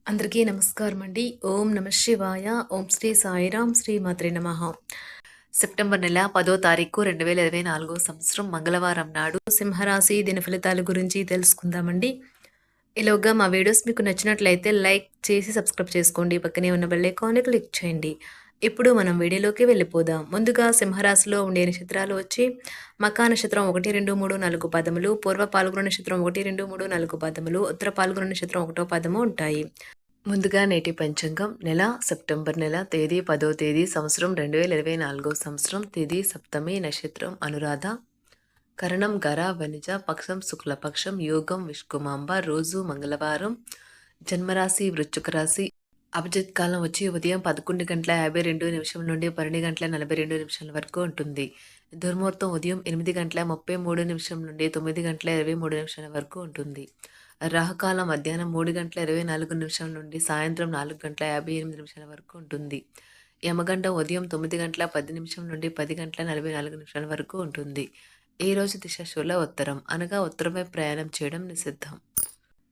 అందరికీ నమస్కారం అండి. ఓం నమ శివాయ. ఓం శ్రీ సాయిరాం. శ్రీ మాత్రే నమః. సెప్టెంబర్ నెల 10వ తారీఖు 2024 సంవత్సరం మంగళవారం నాడు సింహరాశి దిన ఫలితాల గురించి తెలుసుకుందామండి. ఈలోగా మా వీడియోస్ మీకు నచ్చినట్లయితే లైక్ చేసి సబ్స్క్రైబ్ చేసుకోండి. పక్కనే ఉన్న బెల్ ఐకాన్ని క్లిక్ చేయండి. ఇప్పుడు మనం వీడియోలోకి వెళ్ళిపోదాం. ముందుగా సింహరాశిలో ఉండే నక్షత్రాలు వచ్చి మకా నక్షత్రం 1, 2, 3, 4 పదములు, పూర్వ పాల్గొన నక్షత్రం 1, 2, 3, 4 పదములు, ఉత్తర పాల్గొన నక్షత్రం 1వ పదము ఉంటాయి. ముందుగా నేటి పంచాంగం నెల సెప్టెంబర్ నెల తేదీ 10వ తేదీ సంవత్సరం 2024 సంవత్సరం తిథి సప్తమి నక్షత్రం అనురాధ కరణం గర వనిజ పక్షం శుక్లపక్షం యోగం విష్కుమాంబ రోజు మంగళవారం జన్మరాశి వృశ్చిక రాశి అభిజిత్ కాలం వచ్చి ఉదయం 11:52 నుండి 12:42 వరకు ఉంటుంది. దుర్ముహూర్తం ఉదయం 8:33 నుండి 9:23 వరకు ఉంటుంది. రాహుకాలం మధ్యాహ్నం 3:24 నుండి సాయంత్రం 4:58 వరకు ఉంటుంది. యమగండం ఉదయం 9:10 నుండి 10:44 వరకు ఉంటుంది. ఈ రోజు దిశ శూల ఉత్తరం అనగా ఉత్తరమై ప్రయాణం చేయడం నిషిద్ధం.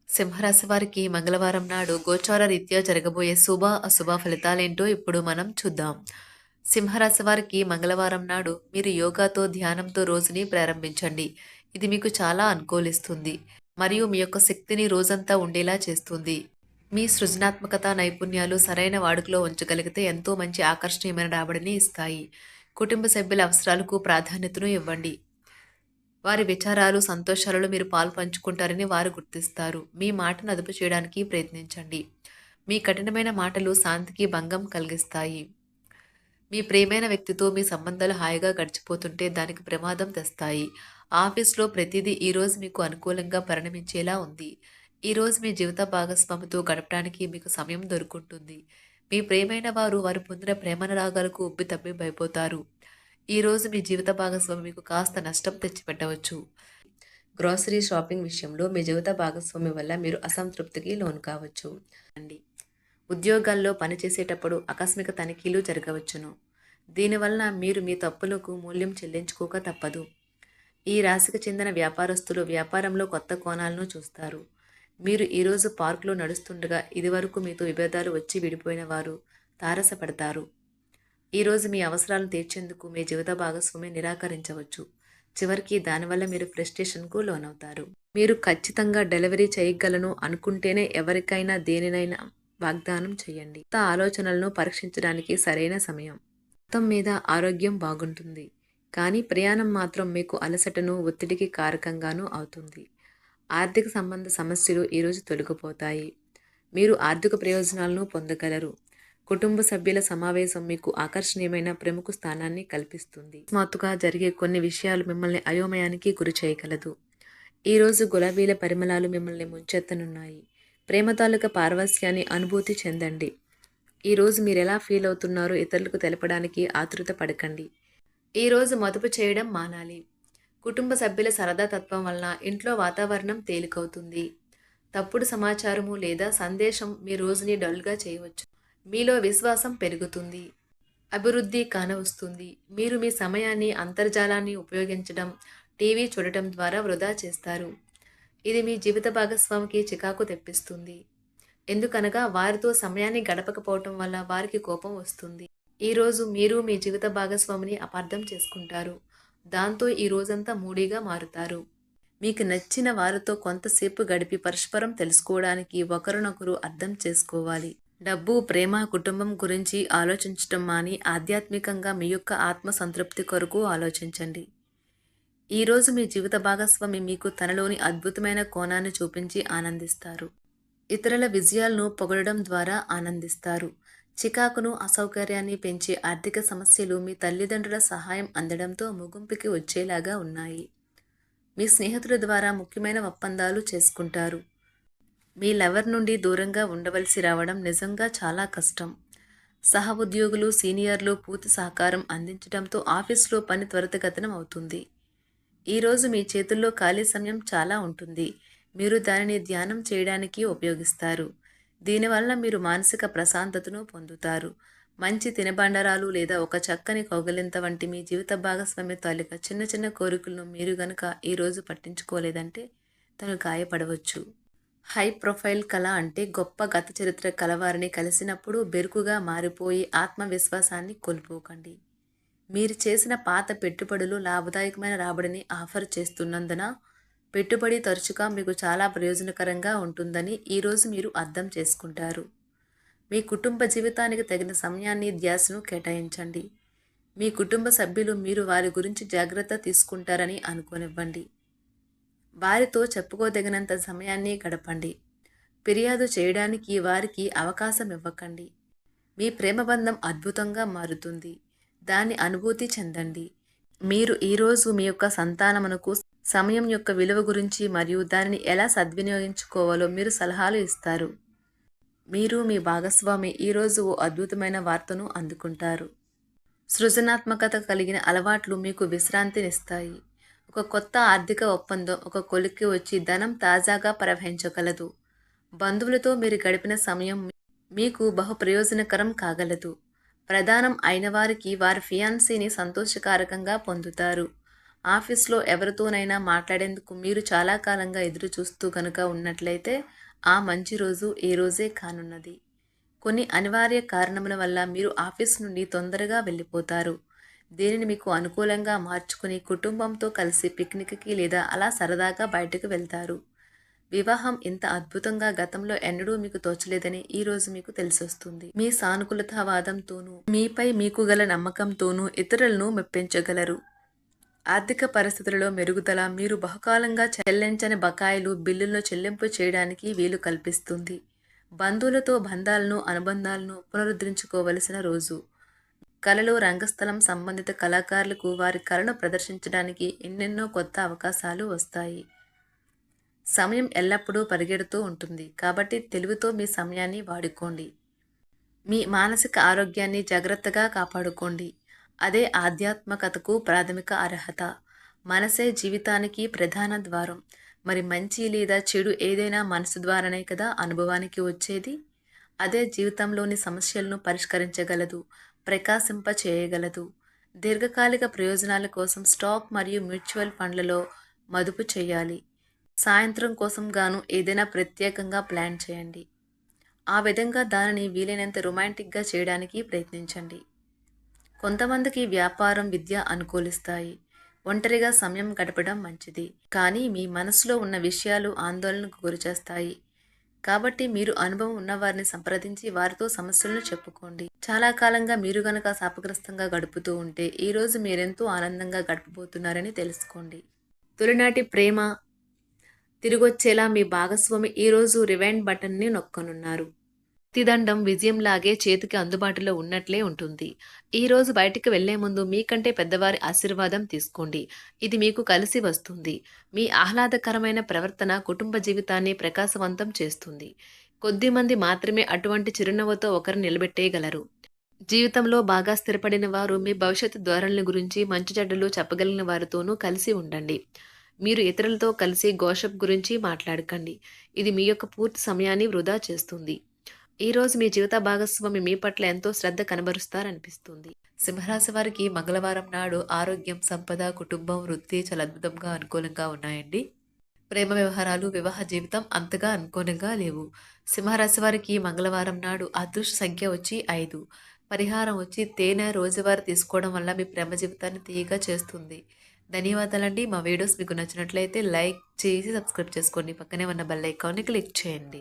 సింహరాశి వారికి మంగళవారం నాడు గోచార రీత్యా జరగబోయే శుభ అశుభ ఫలితాలేంటో ఇప్పుడు మనం చూద్దాం. సింహరాశి వారికి మంగళవారం నాడు మీరు యోగాతో ధ్యానంతో రోజుని ప్రారంభించండి. ఇది మీకు చాలా అనుకూలిస్తుంది మరియు మీ యొక్క శక్తిని రోజంతా ఉండేలా చేస్తుంది. మీ సృజనాత్మకత నైపుణ్యాలు సరైన వాడుకలో ఉంచగలిగితే ఎంతో మంచి ఆకర్షణీయమైన రాబడిని ఇస్తాయి. కుటుంబ సభ్యుల అవసరాలకు ప్రాధాన్యతను ఇవ్వండి. వారి విచారాలు సంతోషాలలో మీరు పాలు పంచుకుంటారని వారు గుర్తిస్తారు. మీ మాటను అదుపు చేయడానికి ప్రయత్నించండి. మీ కఠినమైన మాటలు శాంతికి భంగం కలిగిస్తాయి. మీ ప్రియమైన వ్యక్తితో మీ సంబంధాలు హాయిగా గడిచిపోతుంటే దానికి ప్రమాదం తెస్తాయి. ఆఫీస్లో ప్రతిదీ ఈరోజు మీకు అనుకూలంగా పరిణమించేలా ఉంది. ఈరోజు మీ జీవిత భాగస్వామితో గడపడానికి మీకు సమయం దొరుకుంటుంది. మీ ప్రియమైన వారు పొందిన ప్రేమానురాగాలకు ఉబ్బి తబ్బిబ్బైపోతారు. ఈరోజు మీ జీవిత భాగస్వామి మీకు కాస్త నష్టం తెచ్చిపెట్టవచ్చు. గ్రాసరీ షాపింగ్ విషయంలో మీ జీవిత భాగస్వామి వల్ల మీరు అసంతృప్తికి లోను కావచ్చు. ఉద్యోగాల్లో పనిచేసేటప్పుడు ఆకస్మిక తనిఖీలు జరగవచ్చును. దీనివలన మీరు మీ తప్పులకు మూల్యం చెల్లించుకోక తప్పదు. ఈ రాశికి చెందిన వ్యాపారస్తులు వ్యాపారంలో కొత్త కోణాలను చూస్తారు. మీరు ఈరోజు పార్కులో నడుస్తుండగా ఇదివరకు మీతో విభేదాలు వచ్చి విడిపోయిన వారు తారసపడతారు. ఈరోజు మీ అవసరాలను తీర్చేందుకు మీ జీవిత భాగస్వామి నిరాకరించవచ్చు. చివరికి దానివల్ల మీరు ఫ్రస్ట్రేషన్కు లోనవుతారు. మీరు ఖచ్చితంగా డెలివరీ చేయగలను అనుకుంటేనే ఎవరికైనా దేనినైనా వాగ్దానం చేయండి. కొత్త ఆలోచనలను పరీక్షించడానికి సరైన సమయం. మొత్తం మీద ఆరోగ్యం బాగుంటుంది, కానీ ప్రయాణం మాత్రం మీకు అలసటను ఒత్తిడికి కారకంగానూ అవుతుంది. ఆర్థిక సంబంధ సమస్యలు ఈరోజు తొలగిపోతాయి. మీరు ఆర్థిక ప్రయోజనాలను పొందగలరు. కుటుంబ సభ్యుల సమావేశం మీకు ఆకర్షణీయమైన ప్రముఖ స్థానాన్ని కల్పిస్తుంది. అకస్మాత్తుగా జరిగే కొన్ని విషయాలు మిమ్మల్ని అయోమయానికి గురి చేయగలదు. ఈరోజు గులాబీల పరిమళాలు మిమ్మల్ని ముంచెత్తనున్నాయి. ప్రేమ తాలూకా పారవస్యాన్ని అనుభూతి చెందండి. ఈరోజు మీరు ఎలా ఫీల్ అవుతున్నారో ఇతరులకు తెలపడానికి ఆతృత పడకండి. ఈరోజు మదుపు చేయడం మానాలి. కుటుంబ సభ్యుల సరదా తత్వం వలన ఇంట్లో వాతావరణం తేలికవుతుంది. తప్పుడు సమాచారము లేదా సందేశం మీ రోజుని డల్గా చేయవచ్చు. మీలో విశ్వాసం పెరుగుతుంది. అభివృద్ధి కానవస్తుంది. మీరు మీ సమయాన్ని అంతర్జాలాన్ని ఉపయోగించడం, టీవీ చూడటం ద్వారా వృధా చేస్తారు. ఇది మీ జీవిత భాగస్వామికి చికాకు తెప్పిస్తుంది. ఎందుకనగా వారితో సమయాన్ని గడపకపోవటం వల్ల వారికి కోపం వస్తుంది. ఈరోజు మీరు మీ జీవిత భాగస్వామిని అపార్థం చేసుకుంటారు. దాంతో ఈ రోజంతా మూడీగా మారుతారు. మీకు నచ్చిన వారితో కొంతసేపు గడిపి పరస్పరం తెలుసుకోవడానికి ఒకరినొకరు అర్థం చేసుకోవాలి. డబ్బు, ప్రేమ, కుటుంబం గురించి ఆలోచించటం మాని ఆధ్యాత్మికంగా మీ యొక్క ఆత్మ సంతృప్తి కొరకు ఆలోచించండి. ఈరోజు మీ జీవిత భాగస్వామి మీకు తనలోని అద్భుతమైన కోణాన్ని చూపించి ఆనందిస్తారు. ఇతరుల విజయాలను పొగడడం ద్వారా ఆనందిస్తారు. చికాకును, అసౌకర్యాన్ని పెంచే ఆర్థిక సమస్యలు మీ తల్లిదండ్రుల సహాయం అందడంతో ముగింపుకి వచ్చేలాగా ఉన్నాయి. మీ స్నేహితుల ద్వారా ముఖ్యమైన ఒప్పందాలు చేసుకుంటారు. మీ లవర్ నుండి దూరంగా ఉండవలసి రావడం నిజంగా చాలా కష్టం. సహ ఉద్యోగులు, సీనియర్లు పూర్తి సహకారం అందించడంతో ఆఫీస్లో పని త్వరితగతినం అవుతుంది. ఈరోజు మీ చేతుల్లో ఖాళీ సమయం చాలా ఉంటుంది. మీరు దానిని ధ్యానం చేయడానికి ఉపయోగిస్తారు. దీనివల్ల మీరు మానసిక ప్రశాంతతను పొందుతారు. మంచి తినుబండారాలు లేదా ఒక చక్కని కౌగిలింత వంటి మీ జీవిత భాగస్వామి తాలూకా చిన్న చిన్న కోరికలను మీరు గనుక ఈరోజు పట్టించుకోలేదంటే తను గాయపడవచ్చు. హై ప్రొఫైల్ కళ అంటే గొప్ప గత చరిత్ర కలవారిని కలిసినప్పుడు బెరుకుగా మారిపోయి ఆత్మవిశ్వాసాన్ని కోల్పోకండి. మీరు చేసిన పాత పెట్టుబడులు లాభదాయకమైన రాబడిని ఆఫర్ చేస్తున్నందున పెట్టుబడి తరచుగా మీకు చాలా ప్రయోజనకరంగా ఉంటుందని ఈరోజు మీరు అర్థం చేసుకుంటారు. మీ కుటుంబ జీవితానికి తగిన సమయాన్ని ధ్యాసను కేటాయించండి. మీ కుటుంబ సభ్యులు మీరు వారి గురించి జాగ్రత్త తీసుకుంటారని అనుకోనివ్వండి. వారితో చెప్పుకోదగినంత సమయాన్ని గడపండి. ఫిర్యాదు చేయడానికి వారికి అవకాశం ఇవ్వకండి. మీ ప్రేమ బంధం అద్భుతంగా మారుతుంది. దాన్ని అనుభూతి చెందండి. మీరు ఈరోజు మీ యొక్క సంతానమునకు సమయం యొక్క విలువ గురించి మరియు దానిని ఎలా సద్వినియోగించుకోవాలో మీరు సలహాలు ఇస్తారు. మీరు మీ భాగస్వామి ఈరోజు ఓ అద్భుతమైన వార్తను అందుకుంటారు. సృజనాత్మకత కలిగిన అలవాట్లు మీకు విశ్రాంతినిస్తాయి. ఒక కొత్త ఆర్థిక ఒప్పందం ఒక కొలిక్కి వచ్చి ధనం తాజాగా ప్రవహించగలదు. బంధువులతో మీరు గడిపిన సమయం మీకు బహు ప్రయోజనకరం కాగలదు. ప్రధానం అయిన వారికి వారి ఫియాన్సీని సంతోషకారకంగా పొందుతారు. ఆఫీస్లో ఎవరితోనైనా మాట్లాడేందుకు మీరు చాలా కాలంగా ఎదురు చూస్తూ కనుక ఉన్నట్లయితే ఆ మంచి రోజు ఏ రోజే కానున్నది. కొన్ని అనివార్య కారణముల వల్ల మీరు ఆఫీస్ నుండి తొందరగా వెళ్ళిపోతారు. దీనిని మీకు అనుకూలంగా మార్చుకుని కుటుంబంతో కలిసి పిక్నిక్కి లేదా అలా సరదాగా బయటకు వెళ్తారు. వివాహం ఇంత అద్భుతంగా గతంలో ఎన్నడూ మీకు తోచలేదని ఈరోజు మీకు తెలిసొస్తుంది. మీ సానుకూలతావాదంతోనూ మీపై మీకు గల నమ్మకంతోనూ ఇతరులను మెప్పించగలరు. ఆర్థిక పరిస్థితులలో మెరుగుదల మీరు బహుకాలంగా చెల్లించని బకాయిలు బిల్లులను చెల్లింపు చేయడానికి వీలు కల్పిస్తుంది. బంధువులతో అనుబంధాలను పునరుద్ధరించుకోవలసిన రోజు. కళలు రంగస్థలం సంబంధిత కళాకారులకు వారి కళను ప్రదర్శించడానికి ఎన్నెన్నో కొత్త అవకాశాలు వస్తాయి. సమయం ఎల్లప్పుడూ పరిగెడుతూ ఉంటుంది కాబట్టి తెలివితో మీ సమయాన్ని వాడుకోండి. మీ మానసిక ఆరోగ్యాన్ని జాగ్రత్తగా కాపాడుకోండి. అదే ఆధ్యాత్మికతకు ప్రాథమిక అర్హత. మనసే జీవితానికి ప్రధాన ద్వారం. మరి మంచి లేదా చెడు ఏదైనా మనసు ద్వారానే కదా అనుభవానికి వచ్చేది. అదే జీవితంలోని సమస్యలను పరిష్కరించగలదు, ప్రకాశింప చేయగలదు. దీర్ఘకాలిక ప్రయోజనాల కోసం స్టాక్ మరియు మ్యూచువల్ ఫండ్లలో మదుపు చేయాలి. సాయంత్రం కోసం గాను ఏదైనా ప్రత్యేకంగా ప్లాన్ చేయండి. ఆ విధంగా దానిని వీలైనంత రొమాంటిక్గా చేయడానికి ప్రయత్నించండి. కొంతమందికి వ్యాపారం, విద్య అనుకూలిస్తాయి. ఒంటరిగా సమయం గడపడం మంచిది. కానీ మీ మనసులో ఉన్న విషయాలు ఆందోళనకు గురిచేస్తాయి. కాబట్టి మీరు అనుభవం ఉన్నవారిని సంప్రదించి వారితో సమస్యలను చెప్పుకోండి. చాలా కాలంగా మీరు గనక శాపగ్రస్తంగా గడుపుతూ ఉంటే ఈరోజు మీరెంతో ఆనందంగా గడపబోతున్నారని తెలుసుకోండి. తొలినాటి ప్రేమ తిరిగొచ్చేలా మీ భాగస్వామి ఈరోజు రివైండ్ బటన్ని నొక్కనున్నారు. ప్రతిదండం విజయంలాగే చేతికి అందుబాటులో ఉన్నట్లే ఉంటుంది. ఈరోజు బయటికి వెళ్లే ముందు మీకంటే పెద్దవారి ఆశీర్వాదం తీసుకోండి. ఇది మీకు కలిసి వస్తుంది. మీ ఆహ్లాదకరమైన ప్రవర్తన కుటుంబ జీవితాన్ని ప్రకాశవంతం చేస్తుంది. కొద్దిమంది మాత్రమే అటువంటి చిరునవ్వుతో ఒకరు నిలబెట్టేయగలరు. జీవితంలో బాగా స్థిరపడిన వారు మీ భవిష్యత్తు ధోరణుల గురించి మంచి చెడ్డలు చెప్పగలిగిన వారితోనూ కలిసి ఉండండి. మీరు ఇతరులతో కలిసి గోషప్ గురించి మాట్లాడకండి. ఇది మీ యొక్క పూర్తి సమయాన్ని వృధా చేస్తుంది. ఈరోజు మీ జీవిత భాగస్వామి మీ పట్ల ఎంతో శ్రద్ధ కనబరుస్తారనిపిస్తుంది. సింహరాశి వారికి మంగళవారం నాడు ఆరోగ్యం, సంపద, కుటుంబం, వృత్తి చాలా అద్భుతంగా అనుకూలంగా ఉన్నాయండి. ప్రేమ వ్యవహారాలు, వివాహ జీవితం అంతగా అనుకూలంగా లేవు. సింహరాశి వారికి మంగళవారం నాడు అదృష్ట సంఖ్య వచ్చి 5. పరిహారం వచ్చి తేనె రోజువారీ తీసుకోవడం వల్ల మీ ప్రేమ జీవితాన్ని తీయగా చేస్తుంది. ధన్యవాదాలండి. మా వీడియోస్ మీకు నచ్చినట్లయితే లైక్ చేసి సబ్స్క్రైబ్ చేసుకోండి. పక్కనే ఉన్న బెల్ ఐకాన్ని క్లిక్ చేయండి.